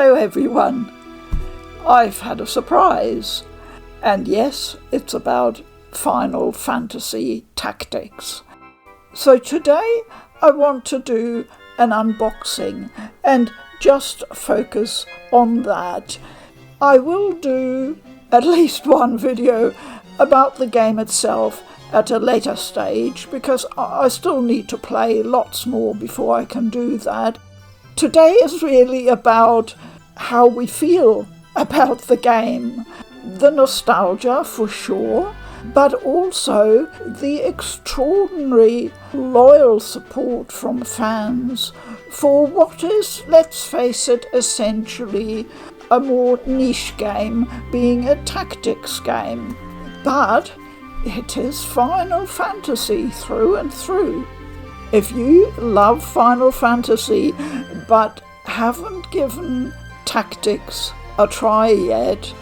Hello everyone. I've had a surprise. And yes, it's about Final Fantasy Tactics. So today I want to do an unboxing and just focus on that. I will do at least one video about the game itself at a later stage because I still need to play lots more before I can do that. Today is really about how we feel about the game. The nostalgia for sure, but also the extraordinary loyal support from fans for what is, let's face it, essentially a more niche game, being a tactics game. But it is Final Fantasy through and through. If you love Final Fantasy but haven't given tactics a try yet,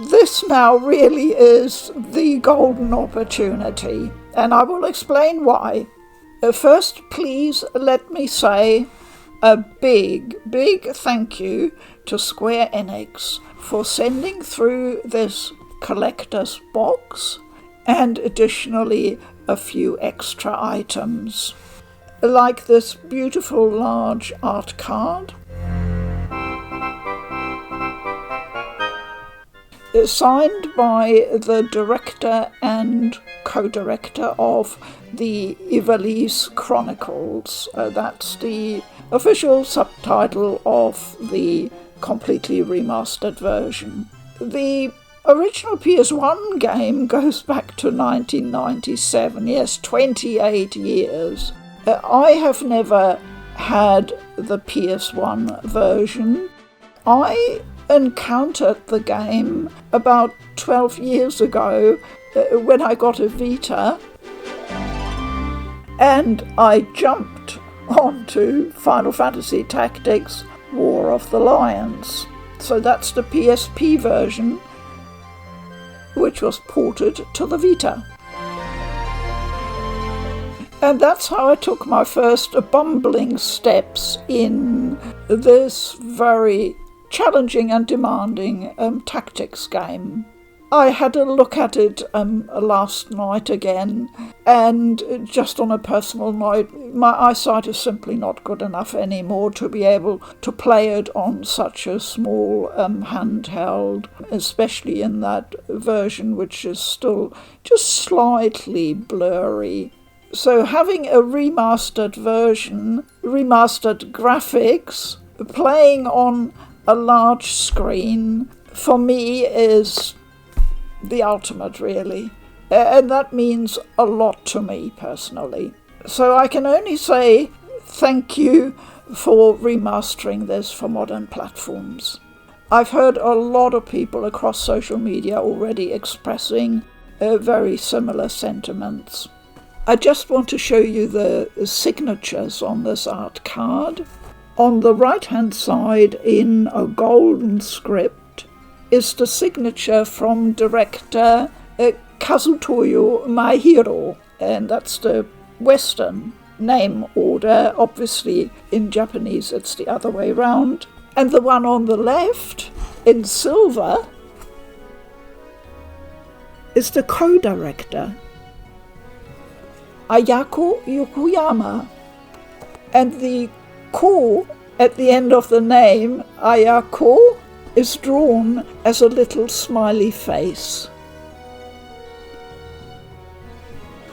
this now really is the golden opportunity, and I will explain why. First, please let me say a big thank you to Square Enix for sending through this collector's box and additionally a few extra items, like this beautiful large art card, signed by the director and co-director of the Ivalice Chronicles. That's the official subtitle of the completely remastered version. The original PS1 game goes back to 1997, yes, 28 years. I have never had the PS1 version. I encountered the game about 12 years ago when I got a Vita, and I jumped onto Final Fantasy Tactics War of the Lions. So that's the PSP version, which was ported to the Vita. And that's how I took my first bumbling steps in this very challenging and demanding tactics game. I had a look at it last night again, and just on a personal note, my eyesight is simply not good enough anymore to be able to play it on such a small handheld, especially in that version which is still just slightly blurry. So having a remastered version, remastered graphics, playing on a large screen, for me is the ultimate, really. And that means a lot to me personally. So I can only say thank you for remastering this for modern platforms. I've heard a lot of people across social media already expressing very similar sentiments. I just want to show you the signatures on this art card. On the right-hand side, in a golden script, is the signature from director Kazutoyo Maehiro, and that's the Western name order. Obviously, in Japanese, it's the other way round. And the one on the left, in silver, is the co-director, Ayako Yokoyama, and the ko at the end of the name, Ayako, is drawn as a little smiley face.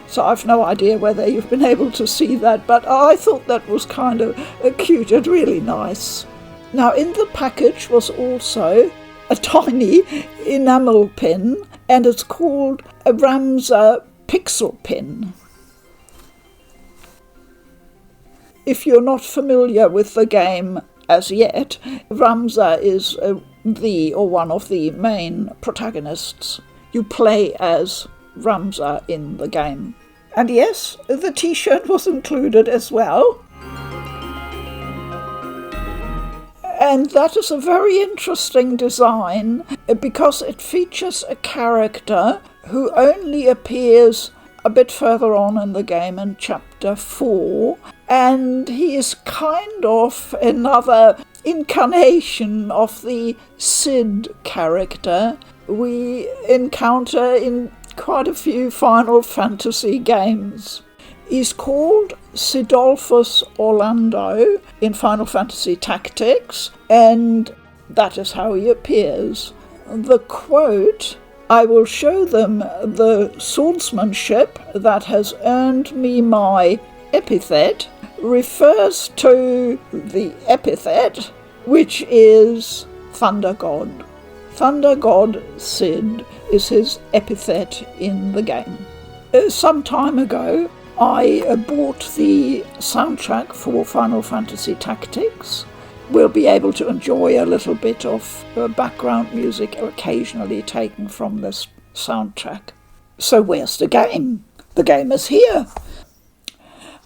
So I've no idea whether you've been able to see that, but I thought that was kind of cute and really nice. Now in the package was also a tiny enamel pin, and it's called a Ramza pixel pin. If you're not familiar with the game as yet, Ramza is one of the main protagonists. You play as Ramza in the game. And yes, the t-shirt was included as well. And that is a very interesting design because it features a character who only appears a bit further on in the game in Chapter 4, and he is kind of another incarnation of the Cid character we encounter in quite a few Final Fantasy games. He's called Cidolfus Orlando in Final Fantasy Tactics, and that is how he appears. The quote, "I will show them the swordsmanship that has earned me my epithet," refers to the epithet, which is Thunder God. Thunder God Cid is his epithet in the game. Some time ago, I bought the soundtrack for Final Fantasy Tactics. We'll be able to enjoy a little bit of background music occasionally taken from this soundtrack. So where's the game? The game is here.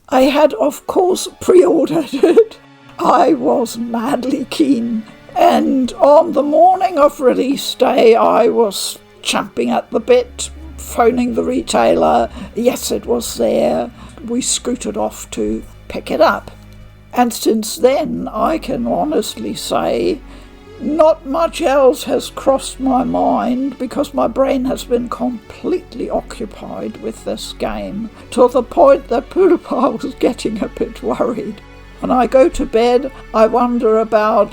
I had, of course, pre-ordered it. I was madly keen. And on the morning of release day, I was champing at the bit, phoning the retailer. Yes, it was there. We scooted off to pick it up. And since then, I can honestly say, not much else has crossed my mind because my brain has been completely occupied with this game, to the point that Purpa was getting a bit worried. When I go to bed, I wonder about,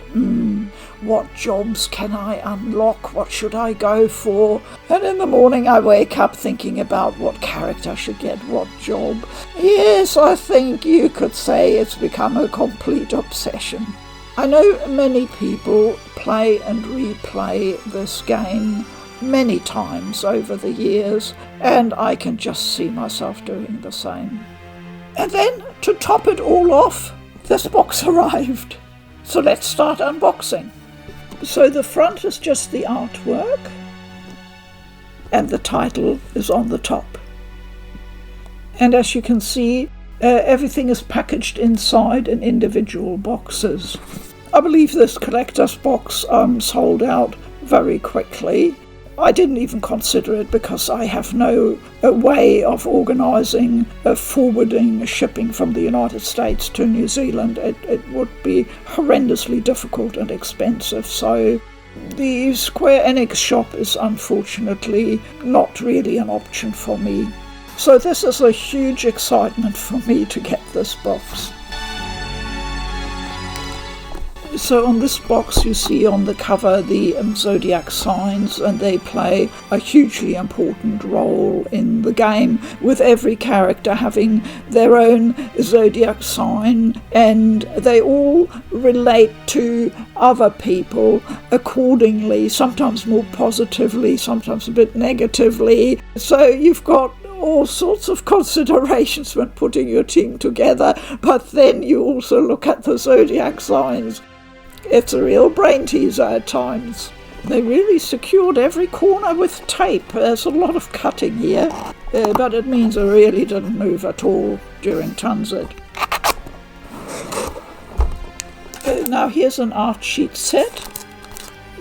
what jobs can I unlock? What should I go for? And in the morning I wake up thinking about what character should get what job. Yes, I think you could say it's become a complete obsession. I know many people play and replay this game many times over the years, and I can just see myself doing the same. And then, to top it all off, this box arrived. So let's start unboxing. So the front is just the artwork, and the title is on the top. And as you can see, everything is packaged inside in individual boxes. I believe this collector's box sold out very quickly. I didn't even consider it because I have no way of organising forwarding shipping from the United States to New Zealand. It would be horrendously difficult and expensive. So the Square Enix shop is unfortunately not really an option for me. So this is a huge excitement for me to get this box. So on this box you see on the cover the Zodiac signs, and they play a hugely important role in the game, with every character having their own Zodiac sign, and they all relate to other people accordingly, sometimes more positively, sometimes a bit negatively. So you've got all sorts of considerations when putting your team together, but then you also look at the Zodiac signs. It's a real brain teaser at times. They really secured every corner with tape. There's a lot of cutting here, but it means I really didn't move at all during transit. Now here's an art sheet set.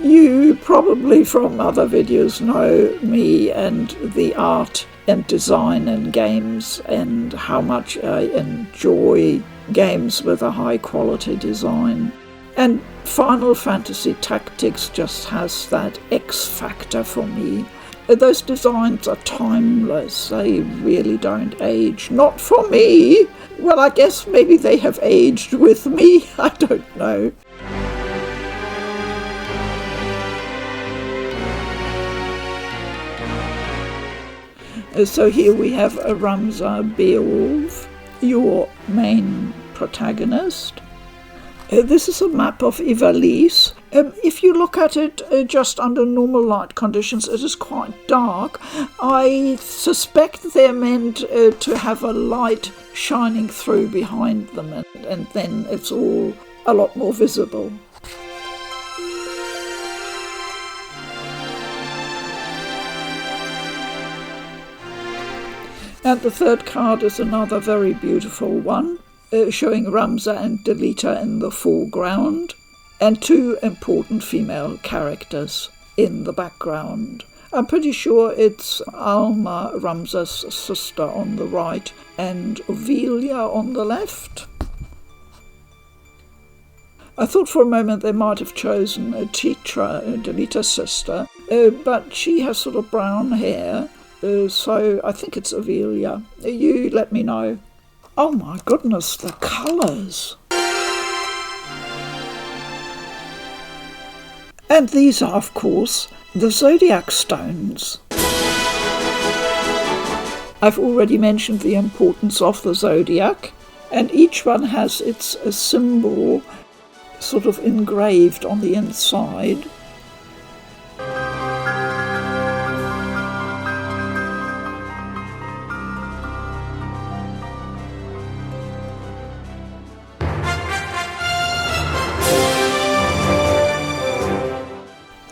You probably from other videos know me and the art and design in games and how much I enjoy games with a high quality design. And Final Fantasy Tactics just has that X factor for me. Those designs are timeless. They really don't age. Not for me. Well, I guess maybe they have aged with me. I don't know. So here we have Ramza Beowulf, your main protagonist. This is a map of Ivalice. If you look at it just under normal light conditions, it is quite dark. I suspect they're meant to have a light shining through behind them, and then it's all a lot more visible. And the third card is another very beautiful one, showing Ramza and Delita in the foreground, and two important female characters in the background. I'm pretty sure it's Alma, Ramza's sister, on the right, and Ovelia on the left. I thought for a moment they might have chosen Delita's sister, but she has sort of brown hair, so I think it's Avilia. You let me know. Oh my goodness, the colours! And these are, of course, the Zodiac Stones. I've already mentioned the importance of the zodiac, and each one has its symbol sort of engraved on the inside.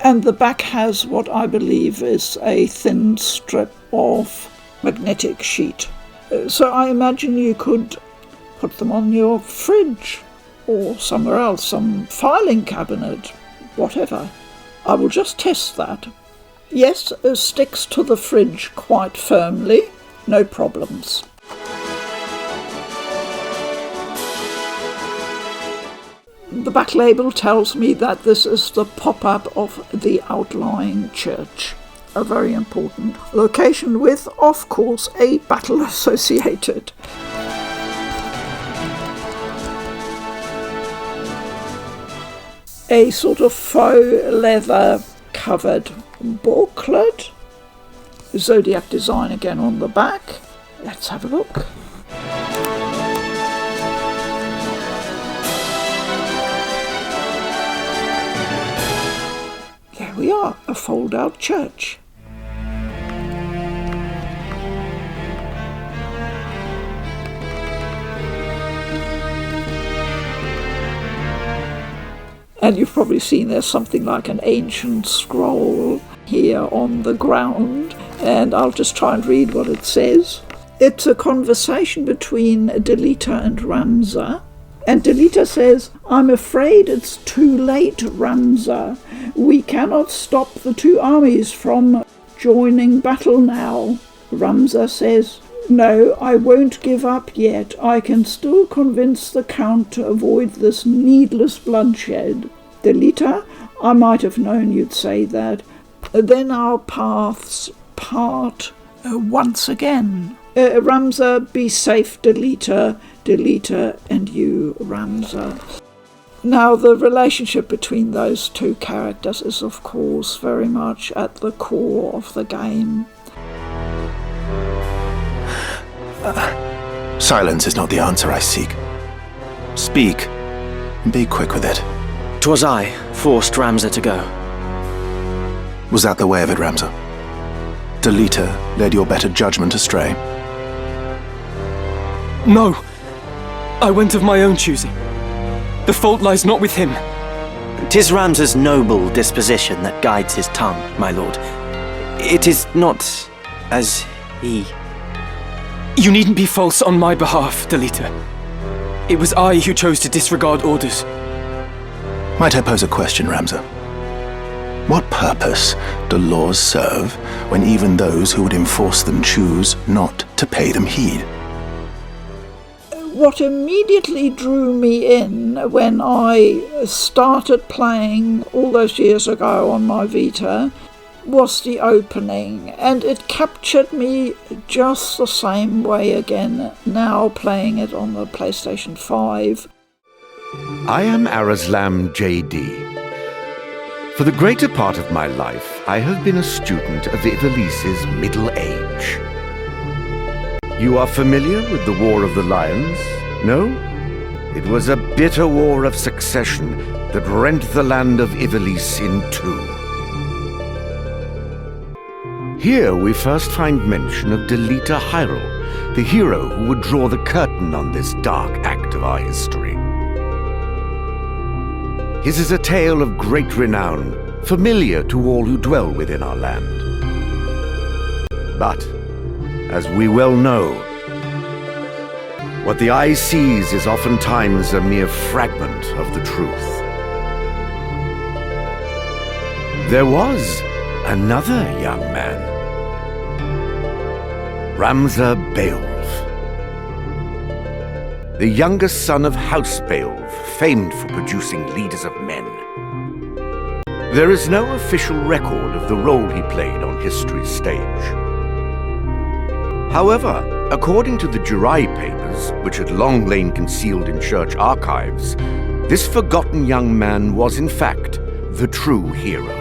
And the back has what I believe is a thin strip of magnetic sheet. So I imagine you could put them on your fridge or somewhere else, some filing cabinet, whatever. I will just test that. Yes, it sticks to the fridge quite firmly, no problems. The back label tells me that this is the pop-up of the outlying church. A very important location with, of course, a battle associated. A sort of faux leather covered booklet. Zodiac design again on the back. Let's have a look. There we are, a fold-out church. And you've probably seen there's something like an ancient scroll here on the ground, and I'll just try and read what it says. It's a conversation between Delita and Ramza, and Delita says, "I'm afraid it's too late, Ramza. We cannot stop the two armies from joining battle now." Ramza says, "No, I won't give up yet. I can still convince the Count to avoid this needless bloodshed." Delita, "I might have known you'd say that." Then our paths part once again. Ramza, be safe, Delita. Delita and you, Ramza. Now, the relationship between those two characters is, of course, very much at the core of the game. Silence is not the answer I seek. Speak, and be quick with it. 'Twas I forced Ramza to go. Was that the way of it, Ramza? Delita led your better judgment astray? No! I went of my own choosing. The fault lies not with him. 'Tis Ramza's noble disposition that guides his tongue, my lord. It is not as he... You needn't be false on my behalf, Delita. It was I who chose to disregard orders. Might I pose a question, Ramza? What purpose do laws serve when even those who would enforce them choose not to pay them heed? What immediately drew me in when I started playing all those years ago on my Vita was the opening, and it captured me just the same way again, now playing it on the PlayStation 5. I am Arazlam J.D. For the greater part of my life, I have been a student of Ivalice's middle age. You are familiar with the War of the Lions? No? It was a bitter war of succession that rent the land of Ivalice in two. Here we first find mention of Delita Hyrule, the hero who would draw the curtain on this dark act of our history. His is a tale of great renown, familiar to all who dwell within our land. But, as we well know, what the eye sees is oftentimes a mere fragment of the truth. There was another young man, Ramza Beowulf. the youngest son of House Beowulf, famed for producing leaders of men. There is no official record of the role he played on history's stage. However, according to the Jurai papers, which had long lain concealed in church archives, this forgotten young man was in fact the true hero.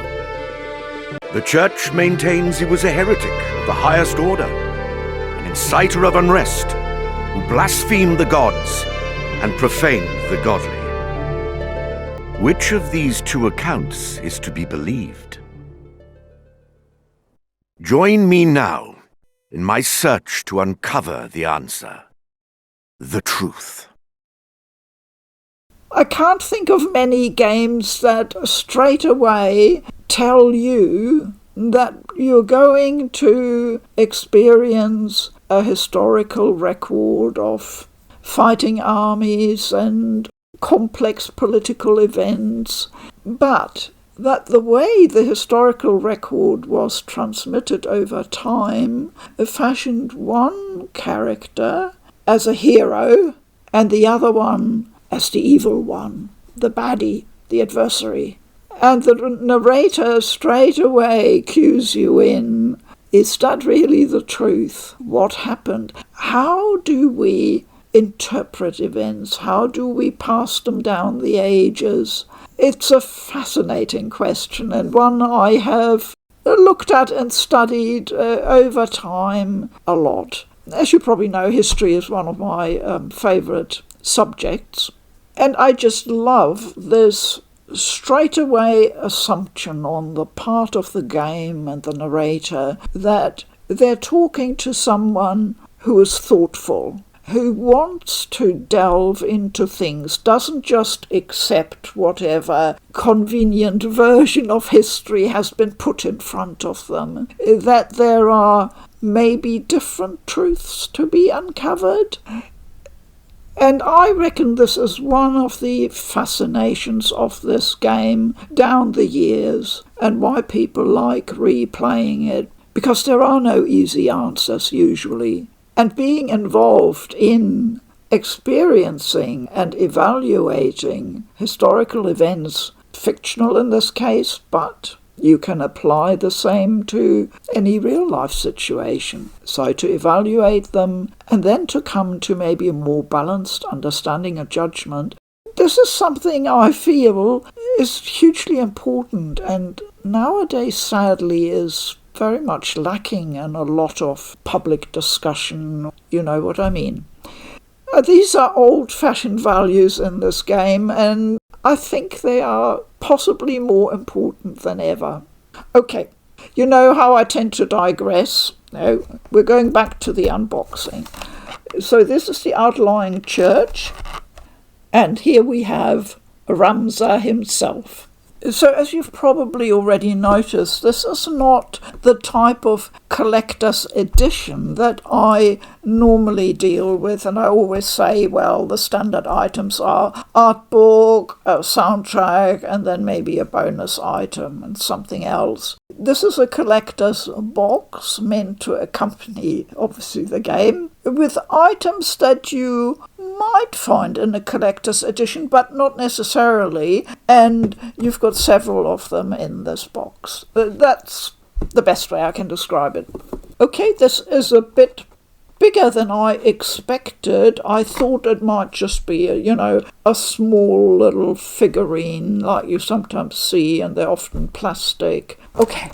The church maintains he was a heretic of the highest order, an inciter of unrest, who blasphemed the gods and profaned the godly. Which of these two accounts is to be believed? Join me now in my search to uncover the answer, the truth. I can't think of many games that straight away tell you that you're going to experience a historical record of fighting armies and complex political events, but that the way the historical record was transmitted over time fashioned one character as a hero and the other one as the evil one, the baddie, the adversary. And the narrator straight away cues you in. Is that really the truth? What happened? How do we interpret events? How do we pass them down the ages? It's a fascinating question, and one I have looked at and studied over time a lot. As you probably know, history is one of my favourite subjects, and I just love this straightaway assumption on the part of the game and the narrator that they're talking to someone who is thoughtful, who wants to delve into things, doesn't just accept whatever convenient version of history has been put in front of them, that there are maybe different truths to be uncovered. And I reckon this is one of the fascinations of this game down the years and why people like replaying it, because there are no easy answers usually. And being involved in experiencing and evaluating historical events, fictional in this case, but you can apply the same to any real-life situation. So to evaluate them and then to come to maybe a more balanced understanding and judgment, this is something I feel is hugely important and nowadays sadly is very much lacking in a lot of public discussion. You know what I mean. These are old-fashioned values in this game, and I think they are possibly more important than ever. Okay, you know how I tend to digress. No, we're going back to the unboxing. So this is the outlying church, and here we have Ramza himself. So as you've probably already noticed, this is not the type of collector's edition that I normally deal with, and I always say, well, the standard items are art book, a soundtrack, and then maybe a bonus item and something else. This is a collector's box meant to accompany, obviously, the game, with items that you might find in a collector's edition, but not necessarily, and you've got several of them in this box. That's the best way I can describe it. Okay, this is a bit bigger than I expected. I thought it might just be, a small little figurine like you sometimes see, and they're often plastic. Okay.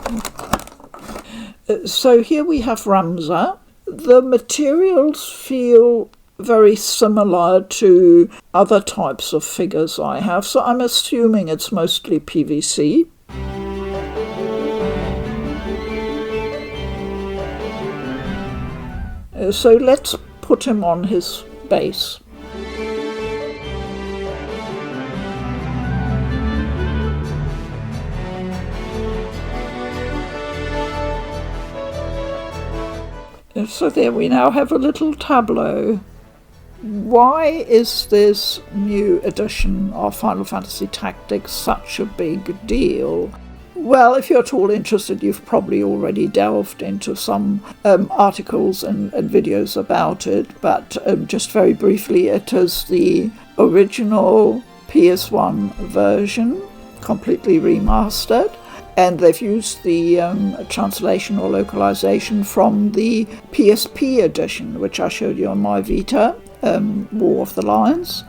So here we have Ramza. The materials feel very similar to other types of figures I have, so I'm assuming it's mostly PVC. So let's put him on his base. So there we now have a little tableau. Why is this new edition of Final Fantasy Tactics such a big deal? Well, if you're at all interested, you've probably already delved into some articles and videos about it, but just very briefly, it is the original PS1 version, completely remastered, and they've used the translation or localization from the PSP edition, which I showed you on my Vita, War of the Lions.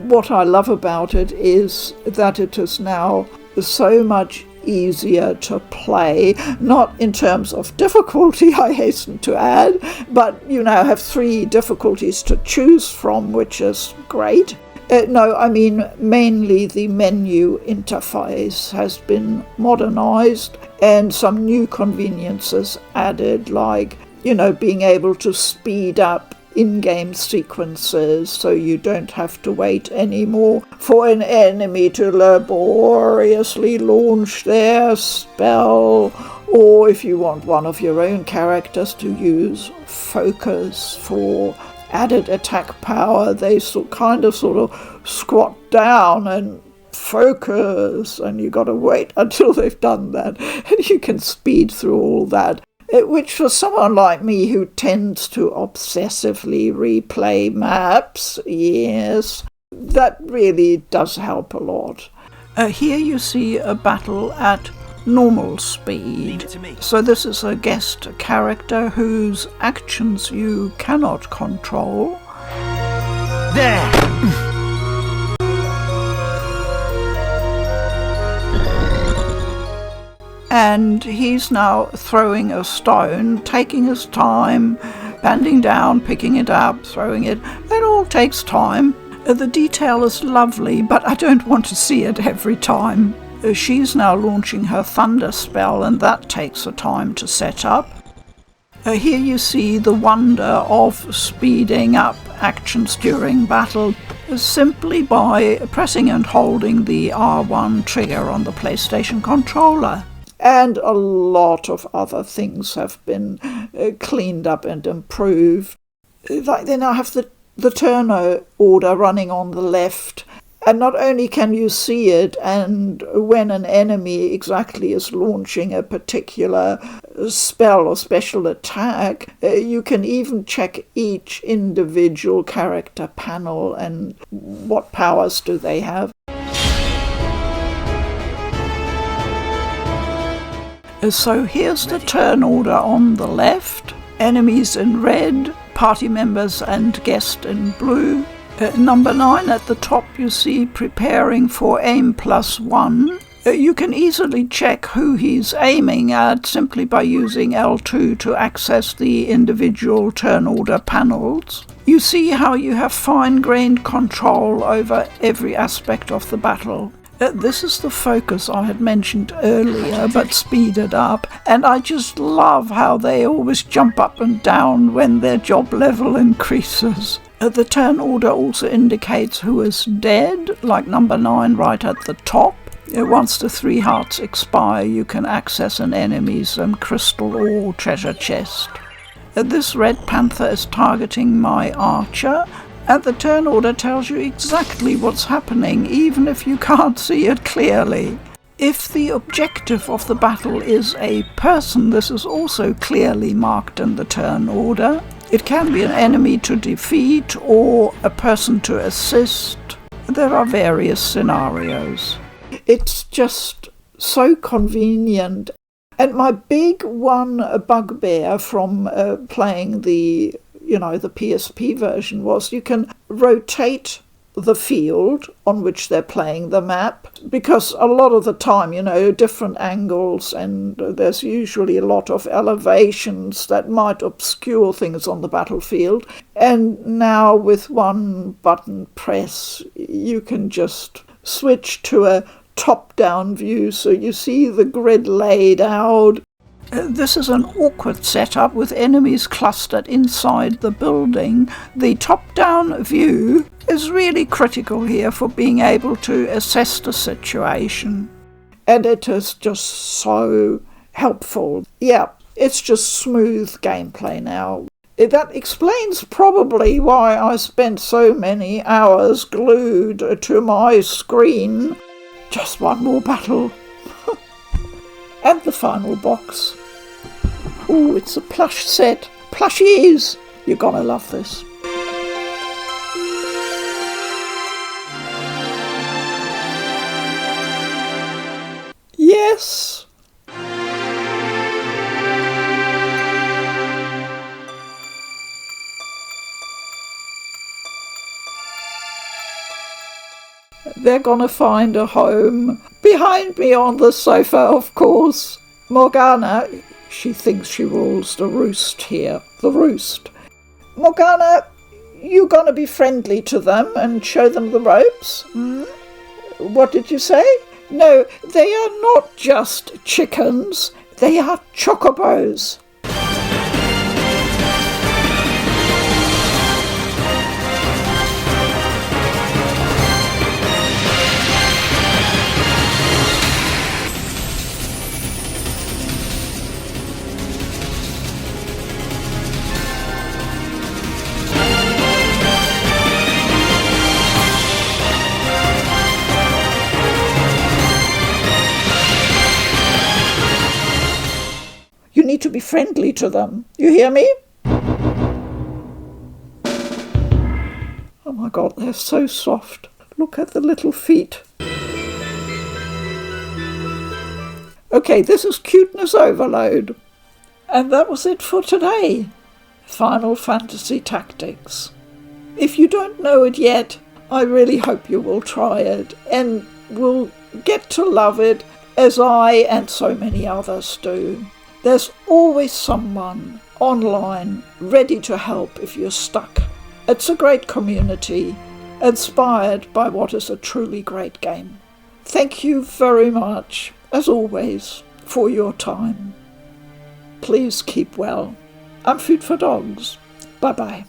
What I love about it is that it is now so much easier to play, not in terms of difficulty, I hasten to add, but you now have 3 difficulties to choose from, which is great. No, I mean mainly the menu interface has been modernized and some new conveniences added, like, being able to speed up in-game sequences so you don't have to wait anymore for an enemy to laboriously launch their spell, or if you want one of your own characters to use focus for added attack power, they sort of squat down and focus, and you got to wait until they've done that, and you can speed through all that. Which for someone like me who tends to obsessively replay maps, yes, that really does help a lot. Here you see a battle at normal speed. So this is a guest character whose actions you cannot control. There! And he's now throwing a stone, taking his time, bending down, picking it up, throwing it. It all takes time. The detail is lovely, but I don't want to see it every time. She's now launching her thunder spell, and that takes a time to set up. Here you see the wonder of speeding up actions during battle simply by pressing and holding the R1 trigger on the PlayStation controller. And a lot of other things have been cleaned up and improved. Like they now have the turn order running on the left, and not only can you see it, and when an enemy exactly is launching a particular spell or special attack, you can even check each individual character panel and what powers do they have. So here's the turn order on the left. Enemies in red, party members and guest in blue. Number 9 at the top you see preparing for aim +1. You can easily check who he's aiming at simply by using L2 to access the individual turn order panels. You see how you have fine-grained control over every aspect of the battle. This is the focus I had mentioned earlier, but speeded up, and I just love how they always jump up and down when their job level increases. The turn order also indicates who is dead, like number 9 right at the top. Once the 3 hearts expire, you can access an enemy's crystal or treasure chest. This red panther is targeting my archer, and the turn order tells you exactly what's happening, even if you can't see it clearly. If the objective of the battle is a person, this is also clearly marked in the turn order. It can be an enemy to defeat or a person to assist. There are various scenarios. It's just so convenient. And my big bugbear from playing the PSP version was you can rotate the field on which they're playing the map, because a lot of the time, different angles, and there's usually a lot of elevations that might obscure things on the battlefield. And now with one button press, you can just switch to a top-down view, so you see the grid laid out. This is an awkward setup with enemies clustered inside the building. The top-down view is really critical here for being able to assess the situation. And it is just so helpful. Yeah, it's just smooth gameplay now. That explains probably why I spent so many hours glued to my screen. Just one more battle. And the final box. Ooh, it's a plush set. Plushies! You're gonna love this. Yes! They're gonna find a home. Behind me on the sofa, of course. Morgana, she thinks she rules the roost here. The roost. Morgana, you gonna be friendly to them and show them the ropes? What did you say? No, they are not just chickens. They are chocobos. You need to be friendly to them. You hear me? Oh my God, they're so soft. Look at the little feet. Okay, this is cuteness overload. And that was it for today. Final Fantasy Tactics. If you don't know it yet, I really hope you will try it and will get to love it as I and so many others do. There's always someone online ready to help if you're stuck. It's a great community, inspired by what is a truly great game. Thank you very much, as always, for your time. Please keep well. I'm Food for Dogs. Bye-bye.